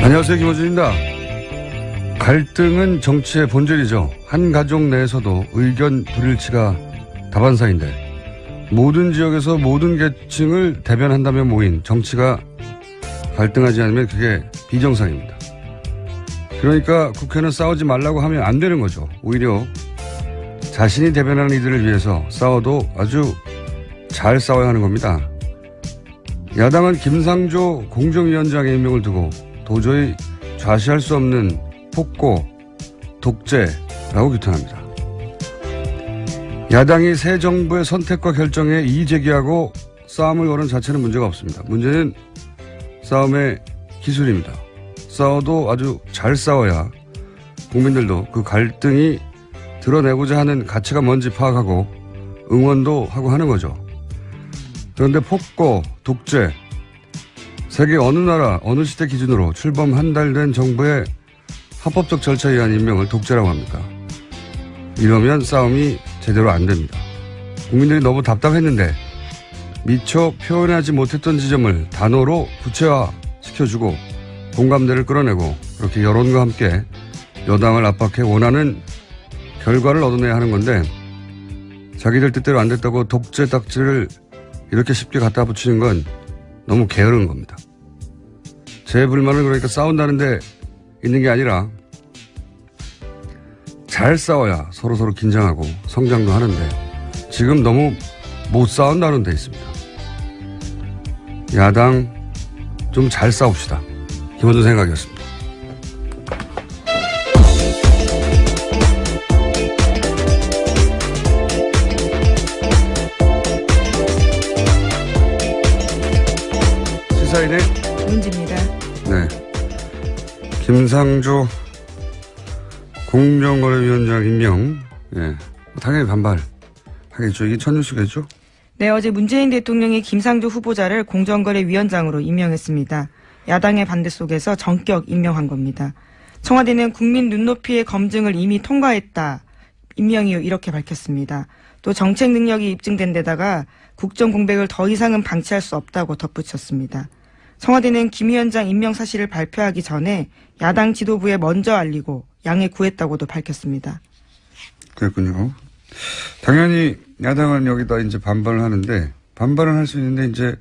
안녕하세요, 김호준입니다. 갈등은 정치의 본질이죠. 한 가족 내에서도 의견 불일치가 다반사인데 모든 지역에서 모든 계층을 대변한다며 모인 정치가 갈등하지 않으면 그게 비정상입니다. 그러니까 국회는 싸우지 말라고 하면 안 되는 거죠. 오히려 자신이 대변하는 이들을 위해서 싸워도 아주 잘 싸워야 하는 겁니다. 야당은 김상조 공정위원장의 임명을 두고 도저히 좌시할 수 없는 폭고, 독재라고 규탄합니다. 야당이 새 정부의 선택과 결정에 이의 제기하고 싸움을 거는 자체는 문제가 없습니다. 문제는 싸움의 기술입니다. 싸워도 아주 잘 싸워야 국민들도 그 갈등이 드러내고자 하는 가치가 뭔지 파악하고 응원도 하고 하는 거죠. 그런데 폭고, 독재, 세계 어느 나라, 어느 시대 기준으로 출범 한 달 된 정부의 합법적 절차에 의한 임명을 독재라고 합니까? 이러면 싸움이 제대로 안 됩니다. 국민들이 너무 답답했는데 미처 표현하지 못했던 지점을 단어로 구체화시켜주고 공감대를 끌어내고 그렇게 여론과 함께 여당을 압박해 원하는 결과를 얻어내야 하는 건데 자기들 뜻대로 안 됐다고 독재 딱지를 이렇게 쉽게 갖다 붙이는 건 너무 게으른 겁니다. 제 불만은 그러니까 싸운다는데 있는 게 아니라 잘 싸워야 서로서로 긴장하고 성장도 하는데 지금 너무 못 싸운다는 데 있습니다. 야당 좀 잘 싸웁시다. 김원준 생각이었습니다. 시사인의 문지입니다. 네. 김상조 공정거래위원장 임명. 예. 당연히 반발하겠죠. 이게 첫 뉴스겠죠? 네, 어제 문재인 대통령이 김상조 후보자를 공정거래위원장으로 임명했습니다. 야당의 반대 속에서 전격 임명한 겁니다. 청와대는 국민 눈높이의 검증을 이미 통과했다. 임명 이후 이렇게 밝혔습니다. 또 정책 능력이 입증된 데다가 국정 공백을 더 이상은 방치할 수 없다고 덧붙였습니다. 청와대는 김 위원장 임명 사실을 발표하기 전에 야당 지도부에 먼저 알리고 양해 구했다고도 밝혔습니다. 그랬군요. 당연히 야당은 여기다 이제 반발을 하는데 반발은 할 수 있는데 이제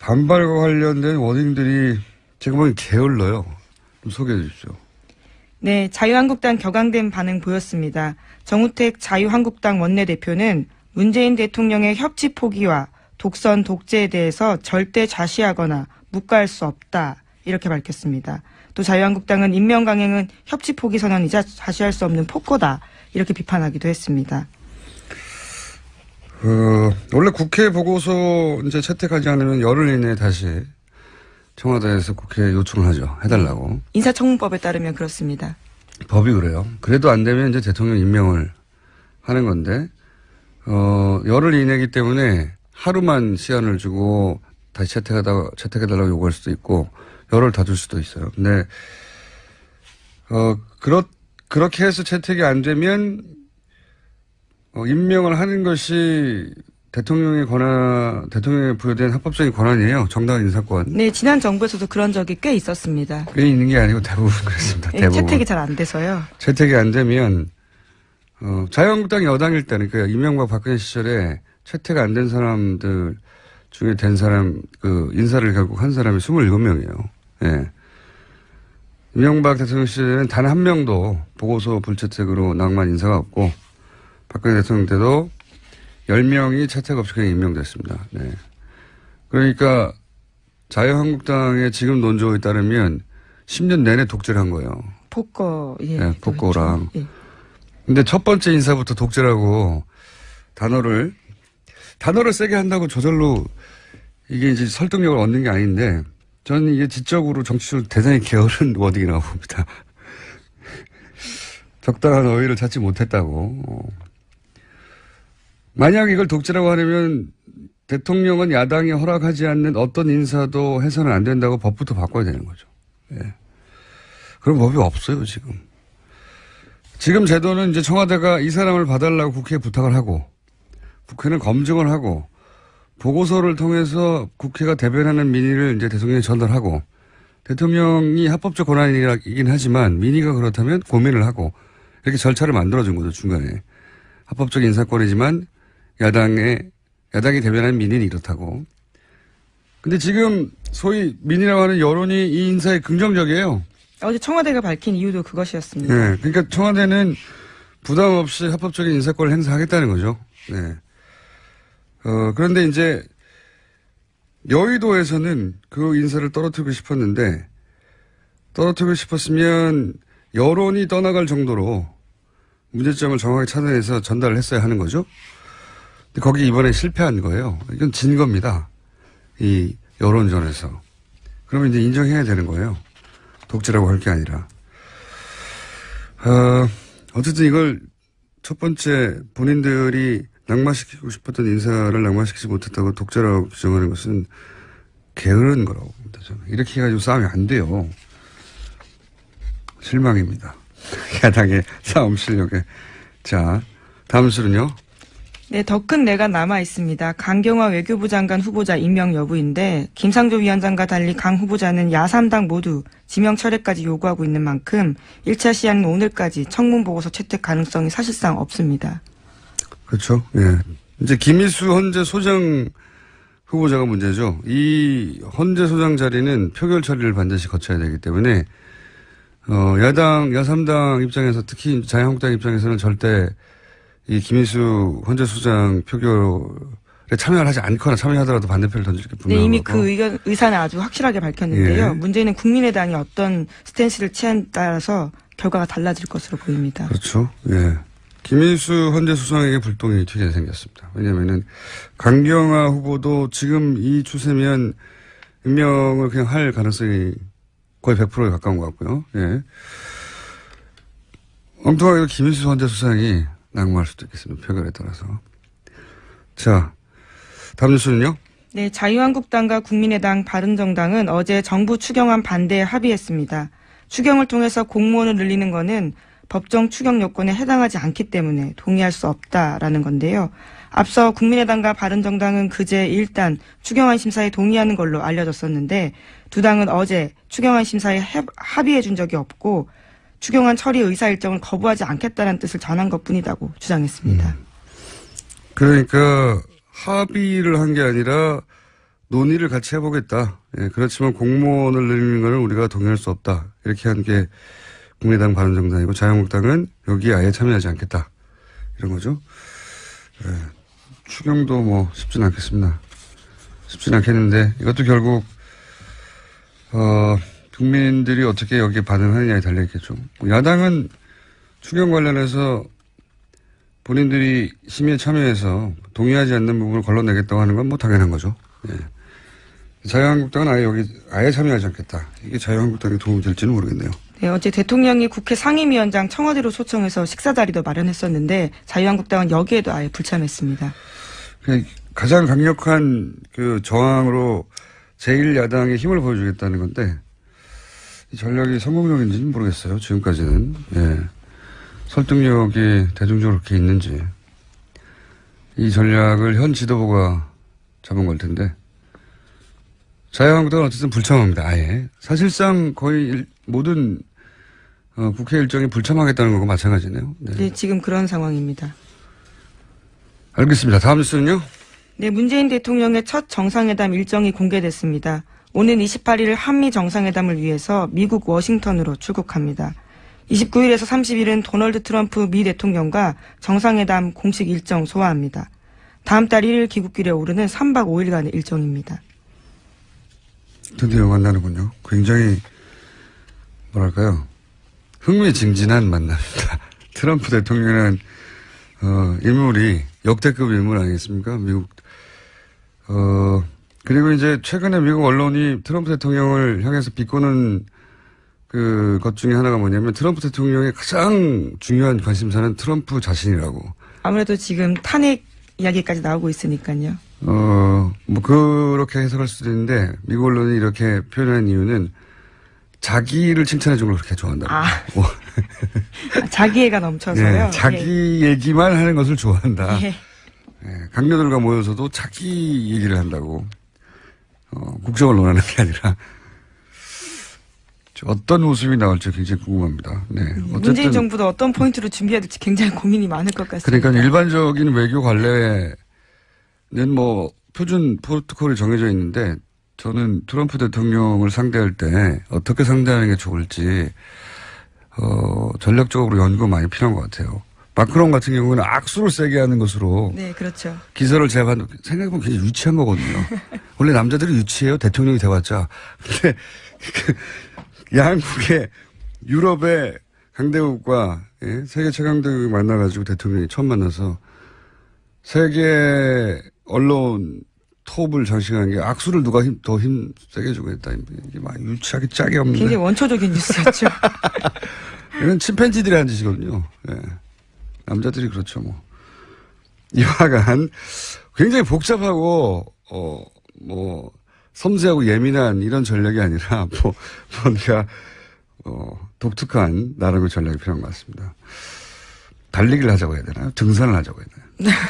반발과 관련된 워딩들이 제가 보기엔 게을러요. 좀 소개해 주십시오. 네, 자유한국당 격앙된 반응 보였습니다. 정우택 자유한국당 원내대표는 문재인 대통령의 협치 포기와 독선 독재에 대해서 절대 좌시하거나 묵과할 수 없다. 이렇게 밝혔습니다. 또 자유한국당은 임명 강행은 협치 포기 선언이자 좌시할 수 없는 폭거다. 이렇게 비판하기도 했습니다. 원래 국회 보고서 이제 채택하지 않으면 열흘 이내에 다시 청와대에서 국회에 요청을 하죠. 해달라고. 인사청문법에 따르면 그렇습니다. 법이 그래요. 그래도 안 되면 이제 대통령 임명을 하는 건데, 열흘 이내이기 때문에 하루만 시한을 주고 다시 채택해달라고 요구할 수도 있고, 열흘 다 줄 수도 있어요. 근데, 그렇게 해서 채택이 안 되면, 임명을 하는 것이 대통령에 부여된 합법적인 권한이에요. 정당한 인사권. 네, 지난 정부에서도 그런 적이 꽤 있었습니다. 꽤 있는 게 아니고 대부분 그렇습니다. 네, 대부분. 채택이 잘 안 돼서요. 채택이 안 되면, 자유한국당이 여당일 때는, 그러니까 이명박 박근혜 시절에 채택 안 된 사람들 중에 된 사람, 인사를 결국 한 사람이 27명이에요. 예. 이명박 대통령 시절에는 단 한 명도 보고서 불채택으로 낭만 인사가 없고, 박근혜 대통령 때도 10명이 채택 없이 그냥 임명됐습니다. 네. 그러니까 자유한국당의 지금 논조에 따르면 10년 내내 독재를 한 거예요. 폭거, 예. 네, 폭거랑. 예. 근데 첫 번째 인사부터 독재라고 단어를 세게 한다고 저절로 이게 이제 설득력을 얻는 게 아닌데 저는 이게 지적으로 정치적으로 대단히 게으른 워딩이라고 봅니다. 적당한 어휘를 찾지 못했다고. 만약 이걸 독재라고 하려면 대통령은 야당이 허락하지 않는 어떤 인사도 해서는 안 된다고 법부터 바꿔야 되는 거죠. 예. 그런 법이 없어요, 지금. 지금 제도는 이제 청와대가 이 사람을 봐달라고 국회에 부탁을 하고 국회는 검증을 하고 보고서를 통해서 국회가 대변하는 민의를 이제 대통령에 전달하고 대통령이 합법적 권한이긴 하지만 민의가 그렇다면 고민을 하고 이렇게 절차를 만들어준 거죠, 중간에. 합법적 인사권이지만 야당이 대변하는 민의는 이렇다고. 근데 지금 소위 민의라고 하는 여론이 이 인사에 긍정적이에요. 어제 청와대가 밝힌 이유도 그것이었습니다. 네. 그러니까 청와대는 부담 없이 합법적인 인사권을 행사하겠다는 거죠. 네. 그런데 이제 여의도에서는 그 인사를 떨어뜨리고 싶었는데 떨어뜨리고 싶었으면 여론이 떠나갈 정도로 문제점을 정확하게 찾아내서 전달을 했어야 하는 거죠. 근데 거기 이번에 실패한 거예요. 이건 진 겁니다. 이 여론전에서. 그러면 이제 인정해야 되는 거예요. 독재라고 할 게 아니라. 어쨌든 이걸 첫 번째 본인들이 낙마시키고 싶었던 인사를 낙마시키지 못했다고 독재라고 규정하는 것은 게으른 거라고 봅니다. 저는. 이렇게 해가지고 싸움이 안 돼요. 실망입니다. 야당의 싸움 실력에. 자, 다음 수는요. 네, 더 큰 내가 남아 있습니다. 강경화 외교부 장관 후보자 임명 여부인데 김상조 위원장과 달리 강 후보자는 야3당 모두 지명 철회까지 요구하고 있는 만큼 1차 시한은 오늘까지 청문 보고서 채택 가능성이 사실상 없습니다. 그렇죠. 예. 이제 김희수 헌재 소장 후보자가 문제죠. 이 헌재 소장 자리는 표결 처리를 반드시 거쳐야 되기 때문에 야3당 입장에서 특히 자유한국당 입장에서는 절대 이 김희수 헌재 소장 표결에 참여를 하지 않거나 참여하더라도 반대표를 던질 게 분명하고. 네, 이미 그 의사는 아주 확실하게 밝혔는데요. 예. 문제는 국민의당이 어떤 스탠스를 취한 따라서 결과가 달라질 것으로 보입니다. 그렇죠. 예. 김희수 헌재 소장에게 불똥이 튀게 생겼습니다. 왜냐면은 강경화 후보도 지금 이 추세면 임명을 그냥 할 가능성이 거의 100%에 가까운 것 같고요. 예. 엉뚱하게 김희수 헌재 소장이 낙마할 수도 있겠습니다. 표결에 따라서. 자, 다음 뉴스는요? 네, 자유한국당과 국민의당, 바른정당은 어제 정부 추경안 반대에 합의했습니다. 추경을 통해서 공무원을 늘리는 것은 법정 추경 요건에 해당하지 않기 때문에 동의할 수 없다라는 건데요. 앞서 국민의당과 바른정당은 그제 일단 추경안 심사에 동의하는 걸로 알려졌었는데 두 당은 어제 추경안 심사에 합의해 준 적이 없고 추경안 처리 의사 일정을 거부하지 않겠다는 뜻을 전한 것뿐이라고 주장했습니다. 그러니까 합의를 한 게 아니라 논의를 같이 해보겠다. 예, 그렇지만 공무원을 늘리는 것은 우리가 동의할 수 없다. 이렇게 한 게 국민의당 바른정당이고 자유한국당은 여기에 아예 참여하지 않겠다. 이런 거죠. 예, 추경도 뭐 쉽진 않겠습니다. 쉽진 않겠는데 이것도 결국 국민들이 어떻게 여기에 반응하느냐에 달려있겠죠. 야당은 추경 관련해서 본인들이 심의에 참여해서 동의하지 않는 부분을 걸러내겠다고 하는 건 뭐 당연한 거죠. 예. 자유한국당은 아예 참여하지 않겠다. 이게 자유한국당에 도움이 될지는 모르겠네요. 네, 어제 대통령이 국회 상임위원장 청와대로 초청해서 식사 자리도 마련했었는데 자유한국당은 여기에도 아예 불참했습니다. 가장 강력한 그 저항으로 제1야당의 힘을 보여주겠다는 건데 이 전략이 성공적인지는 모르겠어요. 지금까지는. 예. 설득력이 대중적으로 그렇게 있는지. 이 전략을 현 지도부가 잡은 걸 텐데. 자유한국당은 어쨌든 불참합니다. 아예. 사실상 거의 모든 국회 일정이 불참하겠다는 거고 마찬가지네요. 네. 네, 지금 그런 상황입니다. 알겠습니다. 다음 뉴스는요? 네, 문재인 대통령의 첫 정상회담 일정이 공개됐습니다. 오는 28일 한미 정상회담을 위해서 미국 워싱턴으로 출국합니다. 29일에서 30일은 도널드 트럼프 미 대통령과 정상회담 공식 일정 소화합니다. 다음 달 1일 귀국길에 오르는 3박 5일간의 일정입니다. 드디어 만나는군요. 굉장히 뭐랄까요. 흥미진진한 만남입니다. 트럼프 대통령은 인물이 역대급 인물 아니겠습니까? 미국 그리고 이제 최근에 미국 언론이 트럼프 대통령을 향해서 비꼬는 것 중에 하나가 뭐냐면 트럼프 대통령의 가장 중요한 관심사는 트럼프 자신이라고. 아무래도 지금 탄핵 이야기까지 나오고 있으니까요. 뭐 그렇게 해석할 수도 있는데 미국 언론이 이렇게 표현한 이유는 자기를 칭찬해 준 걸 그렇게 좋아한다. 자기애가 넘쳐서요. 네, 자기 얘기만 하는 것을 좋아한다. 예. 네, 강요들과 모여서도 자기 얘기를 한다고. 국정을 논하는 게 아니라. 어떤 모습이 나올지 굉장히 궁금합니다. 네. 문재인 어쨌든 정부도 어떤 포인트로 준비해야 될지 굉장히 고민이 많을 것 같습니다. 그러니까 일반적인 외교 관례는 뭐 표준 프로토콜이 정해져 있는데 저는 트럼프 대통령을 상대할 때 어떻게 상대하는 게 좋을지 전략적으로 연구 많이 필요한 것 같아요. 마크롱 같은 경우는 악수를 세게 하는 것으로 네, 그렇죠. 기사를 제가 봤는데 생각해보면 굉장히 유치한 거거든요. 원래 남자들이 유치해요. 대통령이 돼봤자. 근데 양국의 유럽의 강대국과 세계 최강대국이 만나가지고 대통령이 처음 만나서 세계 언론 톱을 장식한 게 악수를 누가 더 힘 세게 주고 했다. 이게 막 유치하게 짝이 없는데. 굉장히 원초적인 뉴스였죠. 이건 침팬지들이 하는 짓이거든요. 예. 남자들이 그렇죠, 뭐. 이와간 굉장히 복잡하고, 섬세하고 예민한 이런 전략이 아니라, 뭔가, 독특한 나름의 전략이 필요한 것 같습니다. 달리기를 하자고 해야 되나요? 등산을 하자고 해야 되나요?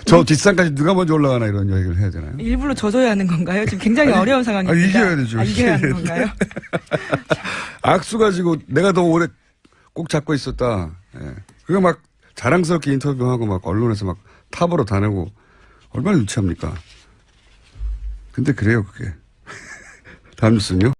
저 뒷산까지 누가 먼저 올라가나 이런 얘기를 해야 되나요? 일부러 져줘야 하는 건가요? 지금 굉장히 어려운 상황입니다. 이겨야 되죠. 이겨야 하는 건가요? 악수 가지고 내가 더 오래 꼭 잡고 있었다. 예. 그거 막 자랑스럽게 인터뷰하고 막 언론에서 막 탑으로 다니고 얼마나 유치합니까? 근데 그래요, 그게. 다음 뉴스는요?